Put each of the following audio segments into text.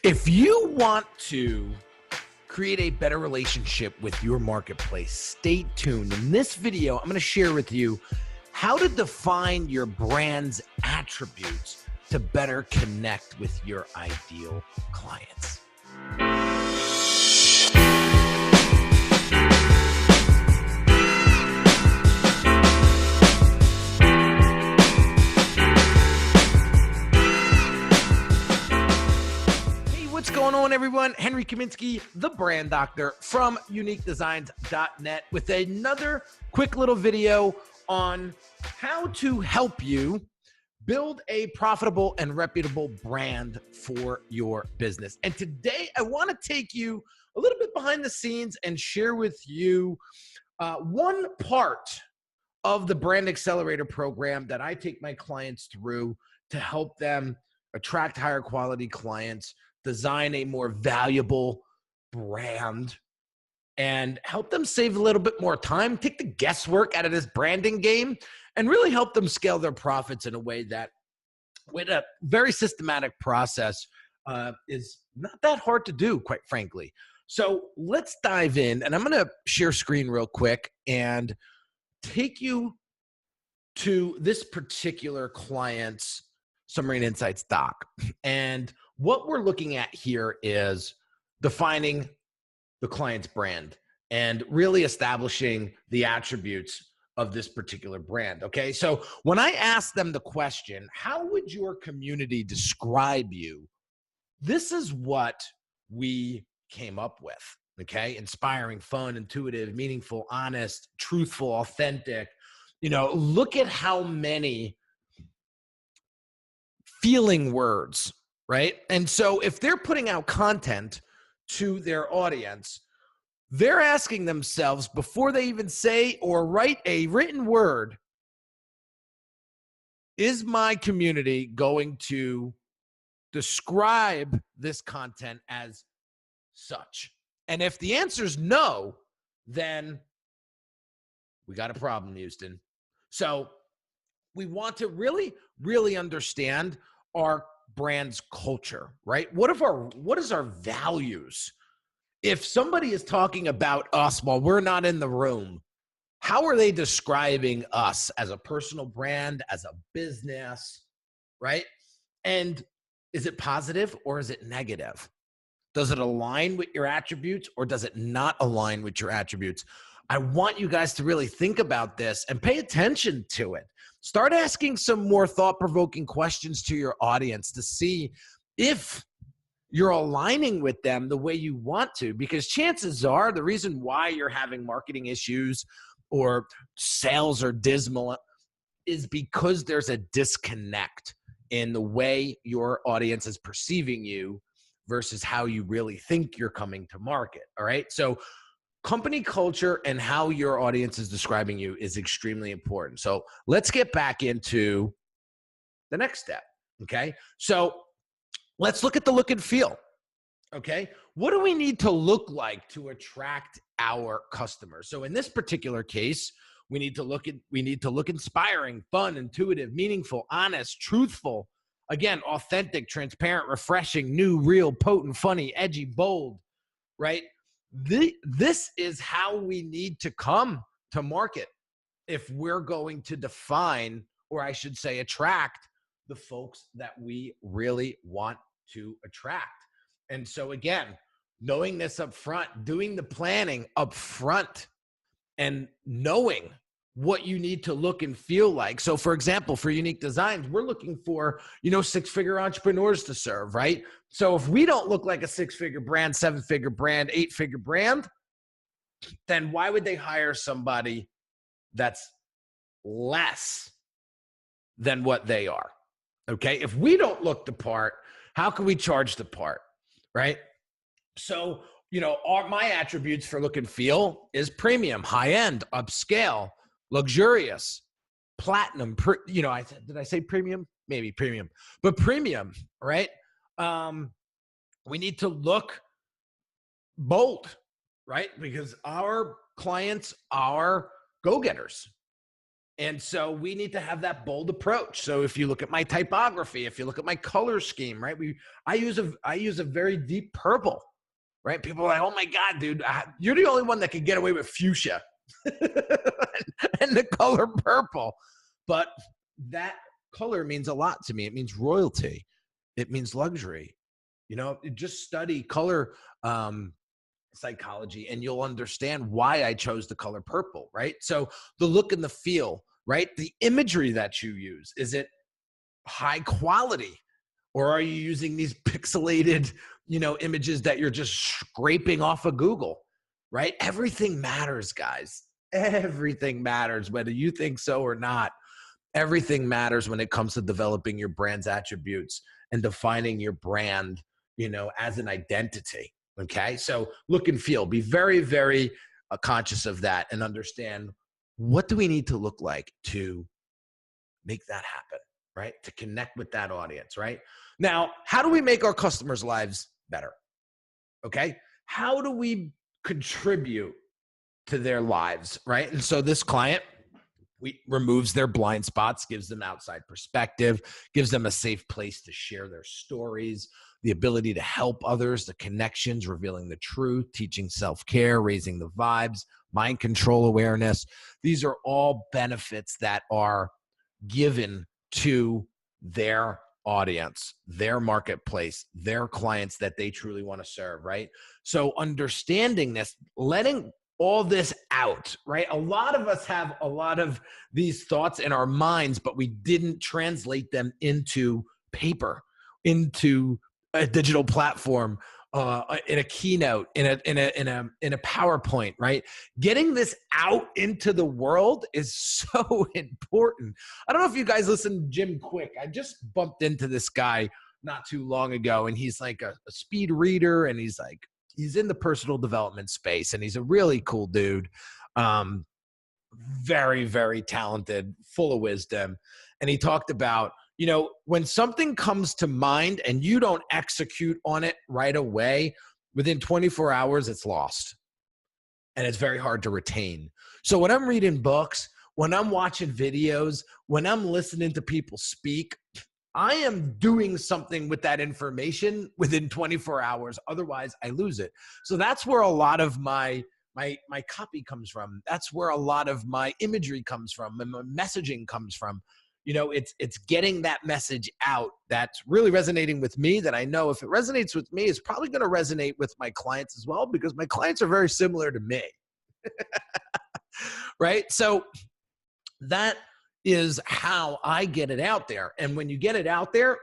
If you want to create a better relationship with your marketplace, stay tuned. In this video, I'm going to share with you how to define your brand's attributes to better connect with your ideal clients. What's going on, everyone? Henry Kaminski, the brand doctor from uniquedesignz.net with another quick little video on how to help you build a profitable and reputable brand for your business. And today I want to take you a little bit behind the scenes and share with you one part of the Brand Accelerator program that I take my clients through to help them attract higher quality clients, design a more valuable brand, and help them save a little bit more time, take the guesswork out of this branding game, and really help them scale their profits in a way that, with a very systematic process, is not that hard to do, quite frankly. So let's dive in, and I'm going to share screen real quick and take you to this particular client's Submarine Insights doc. And what we're looking at here is defining the client's brand and really establishing the attributes of this particular brand. Okay, so when I asked them the question, how would your community describe you? This is what we came up with. Okay, inspiring, fun, intuitive, meaningful, honest, truthful, authentic. You know, look at how many feeling words, right? And so if they're putting out content to their audience, they're asking themselves before they even say or write a written word, is my community going to describe this content as such? And if the answer is no, then we got a problem, Houston. So we want to really understand our brand's culture, right? What is our values? If somebody is talking about us while we're not in the room, how are they describing us as a personal brand, as a business, right? And is it positive or is it negative? Does it align with your attributes or does it not align with your attributes? I want you guys to really think about this and pay attention to it. Start asking some more thought-provoking questions to your audience to see if you're aligning with them the way you want to, because chances are the reason why you're having marketing issues or sales are dismal is because there's a disconnect in the way your audience is perceiving you versus how you really think you're coming to market. All right. So company culture and how your audience is describing you is extremely important. So let's get back into the next step. Okay. So let's look at the look and feel. Okay. What do we need to look like to attract our customers? So in this particular case, we need to look inspiring, fun, intuitive, meaningful, honest, truthful, again, authentic, transparent, refreshing, new, real, potent, funny, edgy, bold, right? This is how we need to come to market if we're going to define, or I should say attract, the folks that we really want to attract. And so again, knowing this up front, doing the planning up front, and knowing what you need to look and feel like. So for example, for Unique Designz, we're looking for, six-figure entrepreneurs to serve, right? So if we don't look like a six-figure brand, seven-figure brand, eight-figure brand, then why would they hire somebody that's less than what they are? Okay. If we don't look the part, how can we charge the part? Right. So, my attributes for look and feel is premium, high end, upscale, luxurious, platinum. Did I say premium? Maybe premium, but premium, right? We need to look bold, right? Because our clients are go-getters. And so we need to have that bold approach. So if you look at my typography, if you look at my color scheme, right? I use a very deep purple, right? People are like, oh my God, dude, you're the only one that can get away with fuchsia and the color purple. But that color means a lot to me. It means royalty. It means luxury. You know, just study color psychology and you'll understand why I chose the color purple, right? So the look and the feel, right? The imagery that you use, is it high quality? Or are you using these pixelated, images that you're just scraping off of Google, right? Everything matters, guys. Everything matters, whether you think so or not. Everything matters when it comes to developing your brand's attributes and defining your brand, as an identity. Okay. So look and feel, be very, very conscious of that and understand, what do we need to look like to make that happen, right? To connect with that audience, right? Now, how do we make our customers' lives better? Okay. How do we contribute to their lives, right? And so this client, removes their blind spots, gives them outside perspective, gives them a safe place to share their stories, the ability to help others, the connections, revealing the truth, teaching self-care, raising the vibes, mind control awareness. These are all benefits that are given to their audience, their marketplace, their clients that they truly want to serve, right? So understanding this, letting all this out, right? A lot of us have a lot of these thoughts in our minds, but we didn't translate them into paper, into a digital platform, in a keynote, in a PowerPoint, right? Getting this out into the world is so important. I don't know if you guys listen to Jim Quick. I just bumped into this guy not too long ago, and he's like a speed reader, and he's in the personal development space, and he's a really cool dude. Very, very talented, full of wisdom. And he talked about, when something comes to mind and you don't execute on it right away, within 24 hours, it's lost. And it's very hard to retain. So when I'm reading books, when I'm watching videos, when I'm listening to people speak, I am doing something with that information within 24 hours. Otherwise, I lose it. So that's where a lot of my copy comes from. That's where a lot of my imagery comes from and my messaging comes from. It's getting that message out that's really resonating with me, that I know if it resonates with me, it's probably going to resonate with my clients as well, because my clients are very similar to me. Right? So that is how I get it out there. And when you get it out there,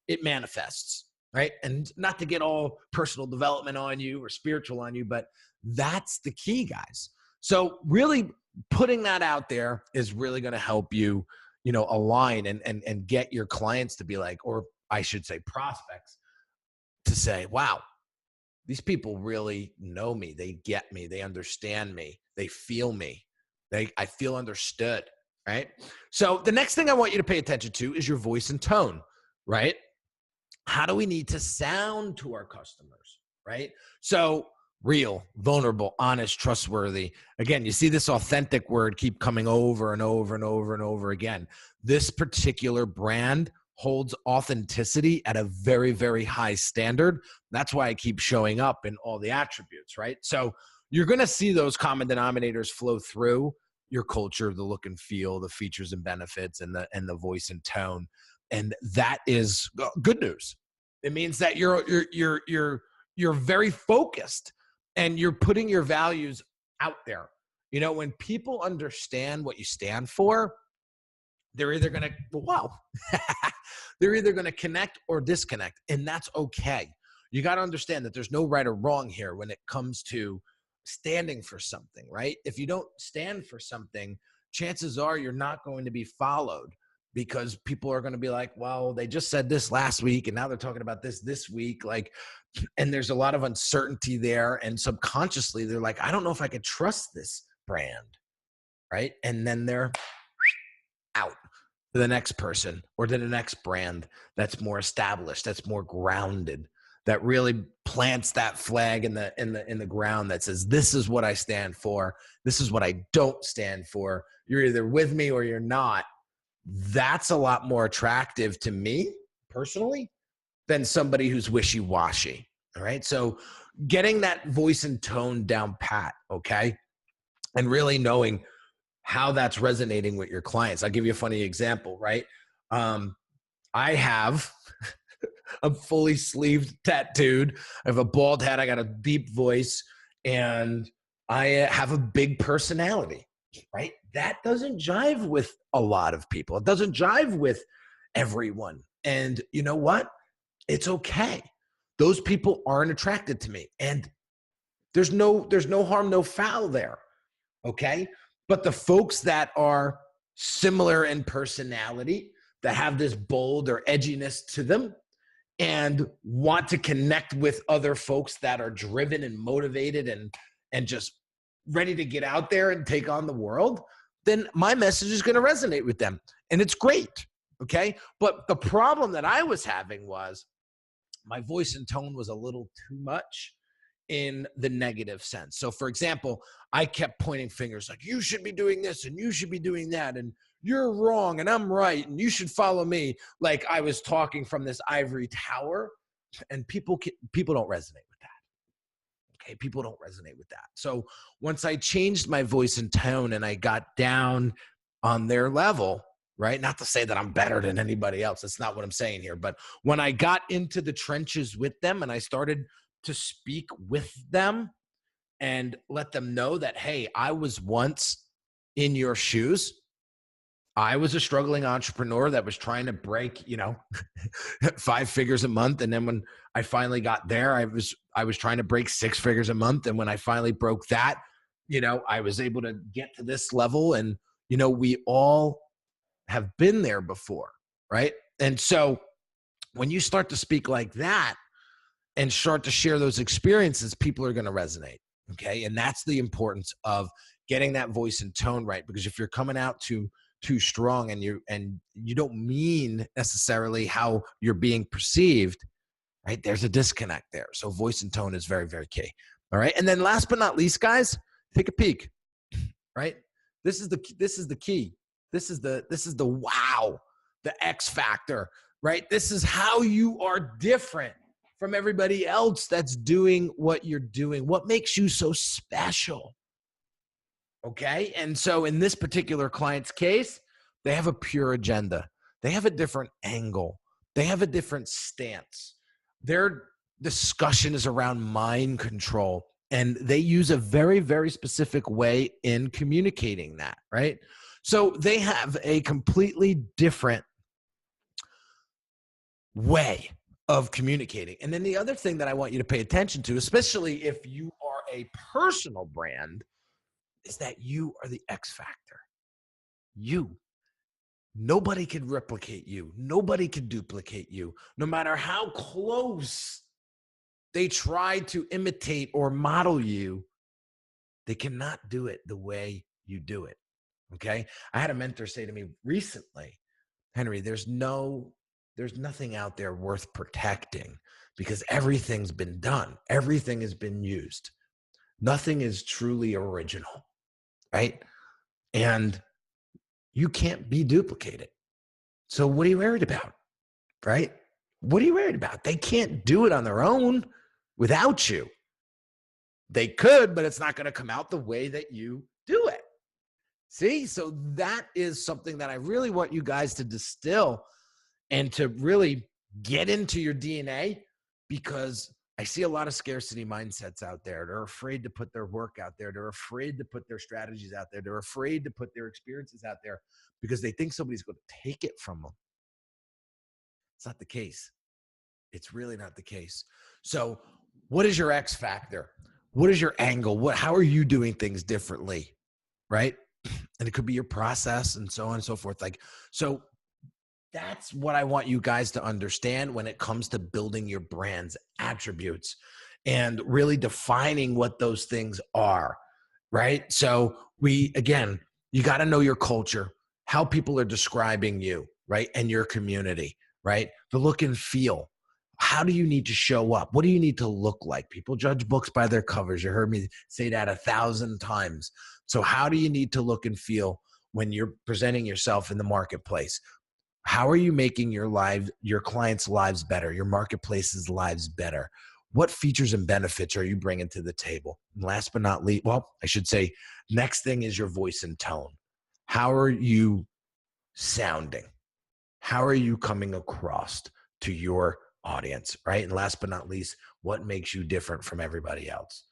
it manifests, right? And not to get all personal development on you or spiritual on you, but that's the key, guys. So really putting that out there is really going to help you, align and get your clients to be like, or I should say prospects, to say, wow, these people really know me. They get me. They understand me. They feel me. I feel understood. Right? So the next thing I want you to pay attention to is your voice and tone, right? How do we need to sound to our customers, right? So real, vulnerable, honest, trustworthy. Again, you see this authentic word keep coming over and over and over and over again. This particular brand holds authenticity at a very, very high standard. That's why I keep showing up in all the attributes, right? So you're going to see those common denominators flow through your culture, the look and feel, the features and benefits, and the voice and tone. And that is good news. It means that you're very focused and you're putting your values out there. When people understand what you stand for, they're either going to, they're either going to connect or disconnect. And that's okay. You got to understand that there's no right or wrong here when it comes to standing for something, right? If you don't stand for something, chances are you're not going to be followed, because people are going to be like, well, they just said this last week and now they're talking about this week. And there's a lot of uncertainty there. And subconsciously they're like, I don't know if I could trust this brand, right? And then they're out to the next person or to the next brand that's more established, that's more grounded, that really plants that flag in the ground that says, this is what I stand for. This is what I don't stand for. you're either with me or you're not. That's a lot more attractive to me personally than somebody who's wishy-washy. All right. So getting that voice and tone down pat, okay, and really knowing how that's resonating with your clients. I'll give you a funny example, right? I have I'm fully sleeved, tattooed. I have a bald head. I got a deep voice, and I have a big personality, right? That doesn't jive with a lot of people. It doesn't jive with everyone. And you know what? It's okay. Those people aren't attracted to me. And there's no harm, no foul there. Okay. But the folks that are similar in personality, that have this bold or edginess to them, and want to connect with other folks that are driven and motivated and just ready to get out there and take on the world, then my message is going to resonate with them. And it's great. Okay. But the problem that I was having was my voice and tone was a little too much in the negative sense. So for example, I kept pointing fingers like, you should be doing this and you should be doing that. And you're wrong and I'm right and you should follow me. Like I was talking from this ivory tower, and people don't resonate with that. Okay, people don't resonate with that. So once I changed my voice and tone and I got down on their level, right? Not to say that I'm better than anybody else. That's not what I'm saying here. But when I got into the trenches with them and I started to speak with them and let them know that, hey, I was once in your shoes. I was a struggling entrepreneur that was trying to break, 5 figures a month. And then when I finally got there, I was trying to break 6 figures a month. And when I finally broke that, I was able to get to this level. And, we all have been there before, right? And so when you start to speak like that and start to share those experiences, people are going to resonate. Okay. And that's the importance of getting that voice and tone right. Because if you're coming out too strong and you don't mean necessarily how you're being perceived, right? There's a disconnect there. So voice and tone is very, very key. All right. And then last but not least, guys, take a peek, right? This is the key. This is the wow, the X factor, right? This is how you are different from everybody else that's doing what you're doing. What makes you so special? Okay. And so in this particular client's case, they have a pure agenda. They have a different angle. They have a different stance. Their discussion is around mind control, and they use a very, very specific way in communicating that, right? So they have a completely different way of communicating. And then the other thing that I want you to pay attention to, especially if you are a personal brand, is that you are the X factor. Nobody can replicate you. Nobody can duplicate you. No matter how close they try to imitate or model you, they cannot do it the way you do it. Okay. I had a mentor say to me recently, Henry, there's nothing out there worth protecting because everything's been done. Everything has been used. Nothing is truly original. Right? And you can't be duplicated. So what are you worried about? Right? What are you worried about? They can't do it on their own without you. They could, but it's not going to come out the way that you do it. See? So that is something that I really want you guys to distill and to really get into your DNA, because I see a lot of scarcity mindsets out there. They're afraid to put their work out there. They're afraid to put their strategies out there. They're afraid to put their experiences out there because they think somebody's going to take it from them. It's not the case. It's really not the case. So what is your X factor? What is your angle? How are you doing things differently? Right? And it could be your process and so on and so forth. So that's what I want you guys to understand when it comes to building your brand's attributes and really defining what those things are, right? So you got to know your culture, how people are describing you, right? And your community, right? The look and feel. How do you need to show up? What do you need to look like? People judge books by their covers. You heard me say that 1,000 times. So how do you need to look and feel? when you're presenting yourself in the marketplace? How are you making your clients' lives better, your marketplace's lives better? What features and benefits are you bringing to the table? And last but not least, well, I should say, next thing is your voice and tone. How are you sounding? How are you coming across to your audience, right? And last but not least, what makes you different from everybody else?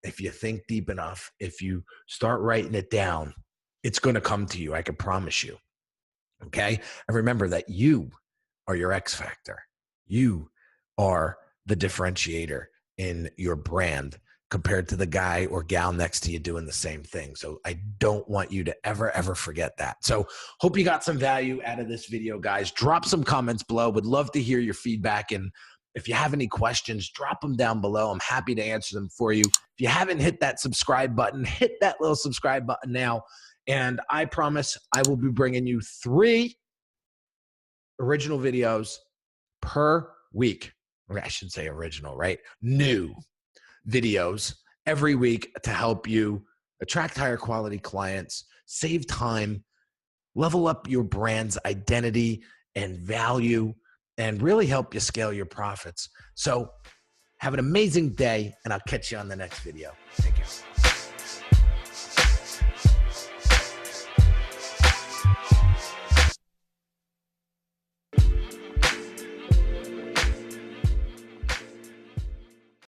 If you think deep enough, if you start writing it down, it's going to come to you. I can promise you. Okay. And remember that you are your X factor. You are the differentiator in your brand compared to the guy or gal next to you doing the same thing. So I don't want you to ever forget that. So hope you got some value out of this video, guys. Drop some comments below. Would love to hear your feedback. And if you have any questions, drop them down below. I'm happy to answer them for you. If you haven't hit that subscribe button, hit that little subscribe button now. And I promise I will be bringing you 3 original videos per week. Or I should say original, right? New videos every week to help you attract higher quality clients, save time, level up your brand's identity and value, and really help you scale your profits. So have an amazing day, and I'll catch you on the next video. Take care.